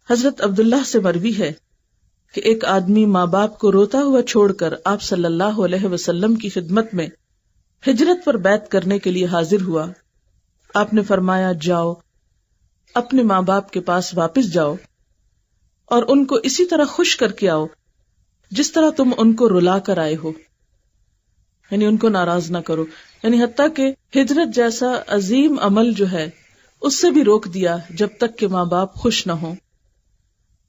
حضرت عبداللہ سے مروی ہے کہ ایک آدمی ماں باپ کو روتا ہوا چھوڑ کر آپ صلی اللہ علیہ وسلم کی خدمت میں ہجرت پر بیعت کرنے کے لیے حاضر ہوا. آپ نے فرمایا جاؤ اپنے ماں باپ کے پاس واپس جاؤ اور ان کو اسی طرح خوش کر کے آؤ جس طرح تم ان کو رلا کر آئے ہو، یعنی ان کو ناراض نہ کرو. یعنی حتیٰ کہ ہجرت جیسا عظیم عمل جو ہے اس سے بھی روک دیا جب تک کہ ماں باپ خوش نہ ہوں.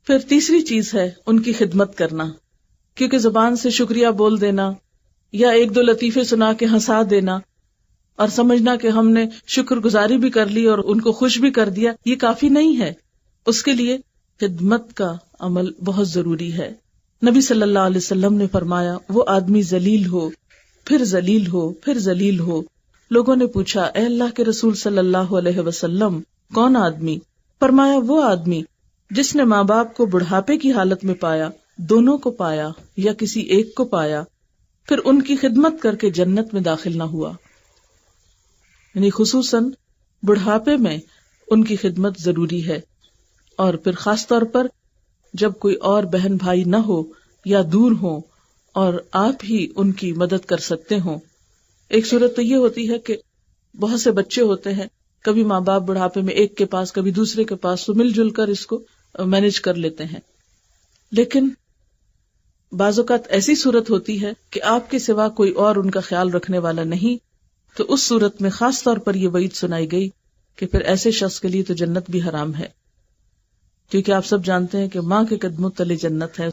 پھر تیسری چیز ہے ان کی خدمت کرنا، کیونکہ زبان سے شکریہ بول دینا یا ایک دو لطیفے سنا کے ہنسا دینا اور سمجھنا کہ ہم نے شکر گزاری بھی کر لی اور ان کو خوش بھی کر دیا، یہ کافی نہیں ہے. اس کے لیے خدمت کا عمل بہت ضروری ہے. نبی صلی اللہ علیہ وسلم نے فرمایا وہ آدمی ذلیل ہو پھر ذلیل ہو پھر ذلیل ہو. لوگوں نے پوچھا اے اللہ کے رسول صلی اللہ علیہ وسلم کون آدمی؟ فرمایا وہ آدمی جس نے ماں باپ کو بڑھاپے کی حالت میں پایا، دونوں کو پایا یا کسی ایک کو پایا، پھر ان کی خدمت کر کے جنت میں داخل نہ ہوا. یعنی خصوصاً بڑھاپے میں ان کی خدمت ضروری ہے، اور پھر خاص طور پر جب کوئی اور بہن بھائی نہ ہو یا دور ہوں اور آپ ہی ان کی مدد کر سکتے ہوں. ایک صورت تو یہ ہوتی ہے کہ بہت سے بچے ہوتے ہیں، کبھی ماں باپ بڑھاپے میں ایک کے پاس کبھی دوسرے کے پاس، تو مل جل کر اس کو مینج کر لیتے ہیں. لیکن بعض اوقات ایسی صورت ہوتی ہے کہ آپ کے سوا کوئی اور ان کا خیال رکھنے والا نہیں، تو اس صورت میں خاص طور پر یہ وعید سنائی گئی کہ پھر ایسے شخص کے لیے تو جنت بھی حرام ہے، کیونکہ آپ سب جانتے ہیں کہ ماں کے قدموں تلے جنت ہے.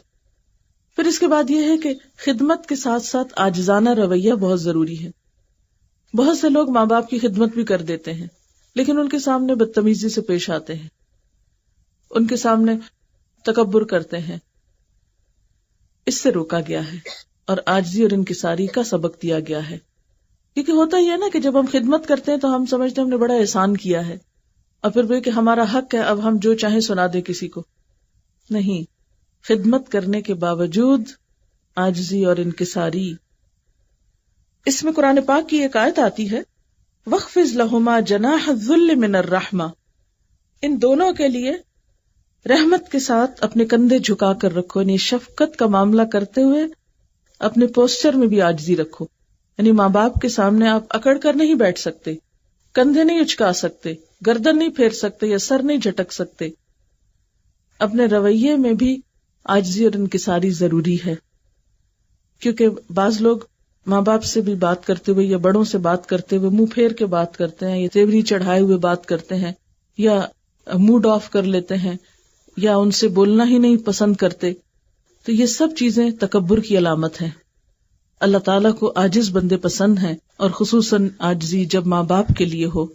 پھر اس کے بعد یہ ہے کہ خدمت کے ساتھ ساتھ عاجزانہ رویہ بہت ضروری ہے. بہت سے لوگ ماں باپ کی خدمت بھی کر دیتے ہیں لیکن ان کے سامنے بدتمیزی سے پیش آتے ہیں، ان کے سامنے تکبر کرتے ہیں. اس سے روکا گیا ہے اور عاجزی اور انکساری کا سبق دیا گیا ہے. کیونکہ ہوتا ہی ہے نا کہ جب ہم خدمت کرتے ہیں تو ہم سمجھتے ہیں ہم نے بڑا احسان کیا ہے، اور پھر وہ کہ ہمارا حق ہے اب ہم جو چاہیں سنا دیں کسی کو. نہیں، خدمت کرنے کے باوجود عاجزی اور انکساری. اس میں قرآن پاک کی ایک آیت آتی ہے وَاخْفِضْ لَهُمَا جَنَاحَ الذُّلِّ مِنَ الرَّحْمَةِ، ان دونوں کے لیے رحمت کے ساتھ اپنے کندھے جھکا کر رکھو، یعنی شفقت کا معاملہ کرتے ہوئے اپنے پوسچر میں بھی عاجزی رکھو. یعنی ماں باپ کے سامنے آپ اکڑ کر نہیں بیٹھ سکتے، کندھے نہیں اچکا سکتے، گردن نہیں پھیر سکتے یا سر نہیں جھٹک سکتے. اپنے رویے میں بھی عاجزی اور انکساری ضروری ہے، کیونکہ بعض لوگ ماں باپ سے بھی بات کرتے ہوئے یا بڑوں سے بات کرتے ہوئے منہ پھیر کے بات کرتے ہیں، یا تیوری چڑھائے ہوئے بات کرتے ہیں، یا موڈ آف کر لیتے ہیں، یا ان سے بولنا ہی نہیں پسند کرتے. تو یہ سب چیزیں تکبر کی علامت ہیں. اللہ تعالیٰ کو عاجز بندے پسند ہیں، اور خصوصاً عاجزی جب ماں باپ کے لیے ہو.